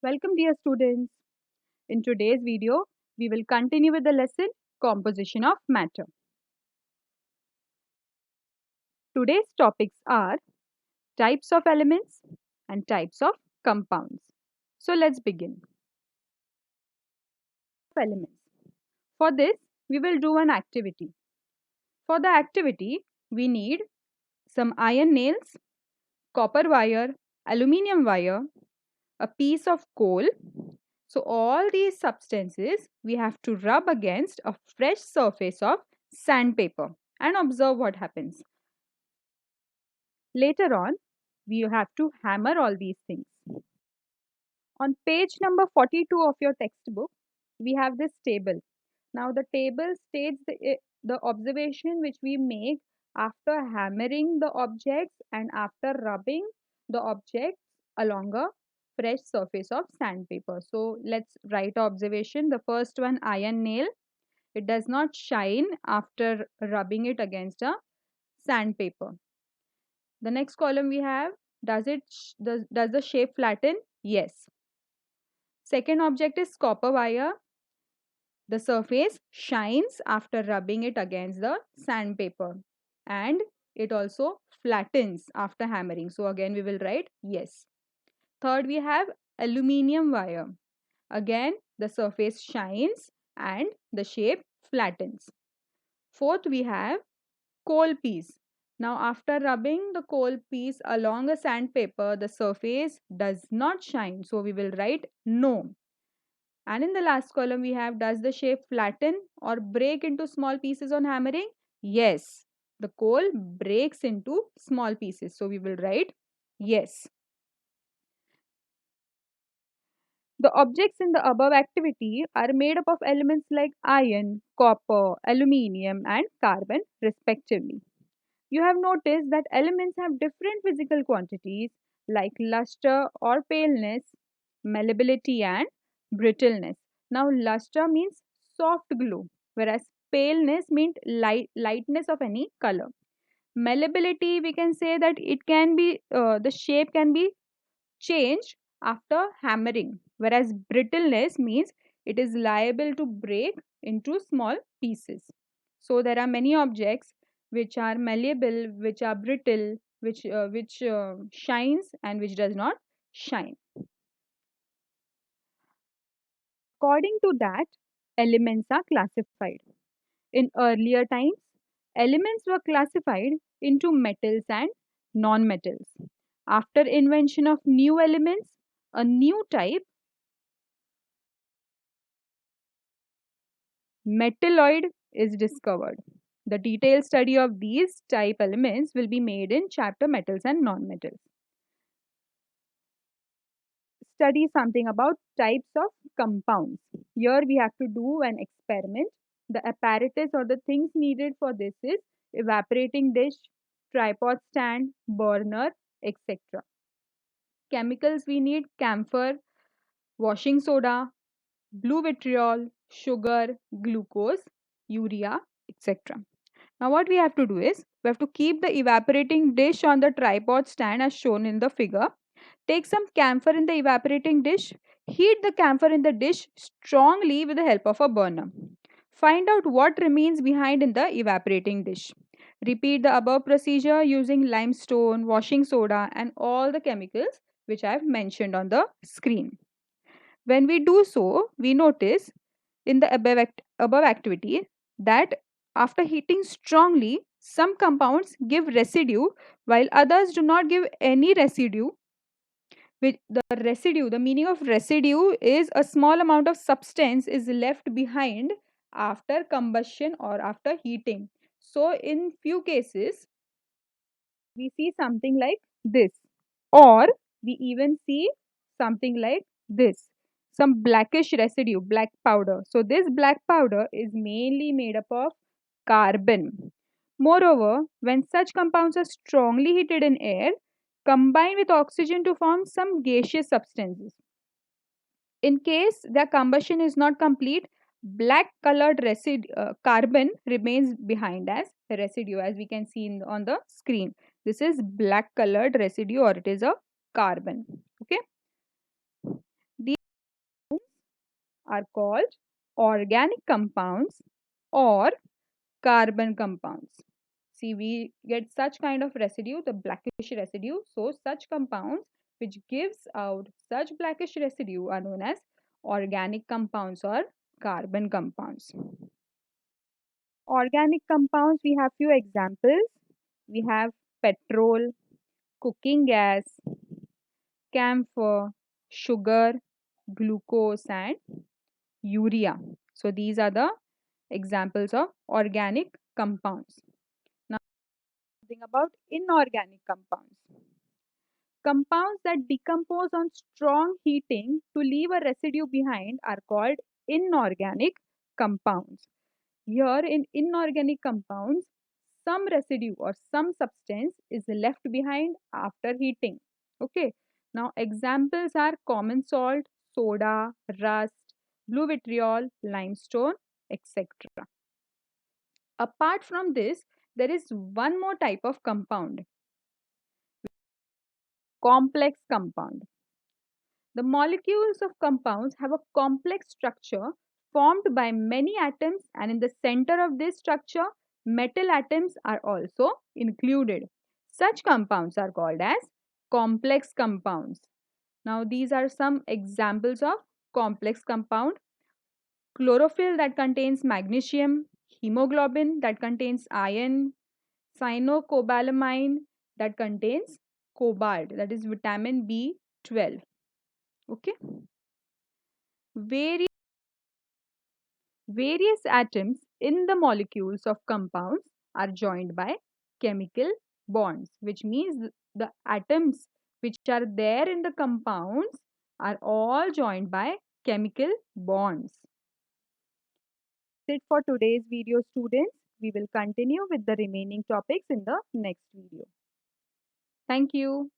Welcome dear students. In today's video, we will continue with the lesson Composition of Matter. Today's topics are types of elements and types of compounds. So let's begin. Elements. For this, we will do an activity. For the activity, we need some iron nails, copper wire, aluminium wire, a piece of coal. So all these substances we have to rub against a fresh surface of sandpaper and observe what happens. Later on, we have to hammer all these things. On page number 42 of your textbook, we have this table. Now the table states the observation which we make after hammering the objects and after rubbing the objects along a fresh surface of sandpaper. So let's write observation. The first one, iron nail. It does not shine after rubbing it against a sandpaper. The next column we have, does the shape flatten? Yes. Second object is copper wire. The surface shines after rubbing it against the sandpaper and it also flattens after hammering. So again we will write yes. Third we have aluminium wire. Again the surface shines and the shape flattens. Fourth we have coal piece. Now after rubbing the coal piece along a sandpaper, the surface does not shine. So we will write no. And in the last column we have, does the shape flatten or break into small pieces on hammering? Yes. The coal breaks into small pieces. So we will write yes. The objects in the above activity are made up of elements like iron, copper, aluminium and carbon respectively. You have noticed that elements have different physical quantities like luster or paleness, malleability and brittleness. Now luster means soft glow, whereas paleness means lightness of any color. Malleability, we can say that it can be the shape can be changed after hammering, whereas brittleness means it is liable to break into small pieces. So there are many objects which are malleable, which are brittle, which shines and which does not shine. According to that, elements are classified. In earlier times, elements were classified into metals and non-metals. After invention of new elements, a new type, metalloid, is discovered. The detailed study of these type elements will be made in chapter metals and non-metals. Study something about types of compounds. Here we have to do an experiment. The apparatus or the things needed for this is evaporating dish, tripod stand, burner, etc. Chemicals we need camphor, washing soda, blue vitriol, sugar, glucose, urea, etc. Now what we have to do is, we have to keep the evaporating dish on the tripod stand as shown in the figure. Take some camphor in the evaporating dish. Heat the camphor in the dish strongly with the help of a burner. Find out what remains behind in the evaporating dish. Repeat the above procedure using limestone, washing soda and all the chemicals which I have mentioned on the screen. When we do so, we notice in the above activity that after heating strongly, some compounds give residue while others do not give any residue. With the residue, the meaning of residue is a small amount of substance is left behind after combustion or after heating. So in few cases, we see something like this, or we even see something like this, some blackish residue, black powder. So this black powder is mainly made up of carbon. Moreover, when such compounds are strongly heated in air, combine with oxygen to form some gaseous substances. In case their combustion is not complete, black colored carbon remains behind as residue, as we can see on the screen. This is black colored residue or it is a carbon. Okay. are called organic compounds or carbon compounds. See, we get such kind of residue, the blackish residue. So such compounds which gives out such blackish residue are known as organic compounds or carbon compounds. Organic compounds, we have few examples. We have petrol, cooking gas, camphor, sugar, glucose, and urea. So these are the examples of organic compounds. Now, something about inorganic compounds. Compounds that decompose on strong heating to leave a residue behind are called inorganic compounds. Here in inorganic compounds, some residue or some substance is left behind after heating. Okay. Now examples are common salt, soda, rust, blue vitriol, limestone, etc. Apart from this, there is one more type of compound, complex compound. The molecules of compounds have a complex structure formed by many atoms, and in the center of this structure, metal atoms are also included. Such compounds are called as complex compounds. Now, these are some examples of complex compound. Chlorophyll that contains magnesium, hemoglobin that contains iron, cyanocobalamin that contains cobalt, that is vitamin B12. Okay. Various atoms in the molecules of compounds are joined by chemical bonds, which means the atoms which are there in the compounds are all joined by chemical bonds. That's it for today's video, students. We will continue with the remaining topics in the next video. Thank you.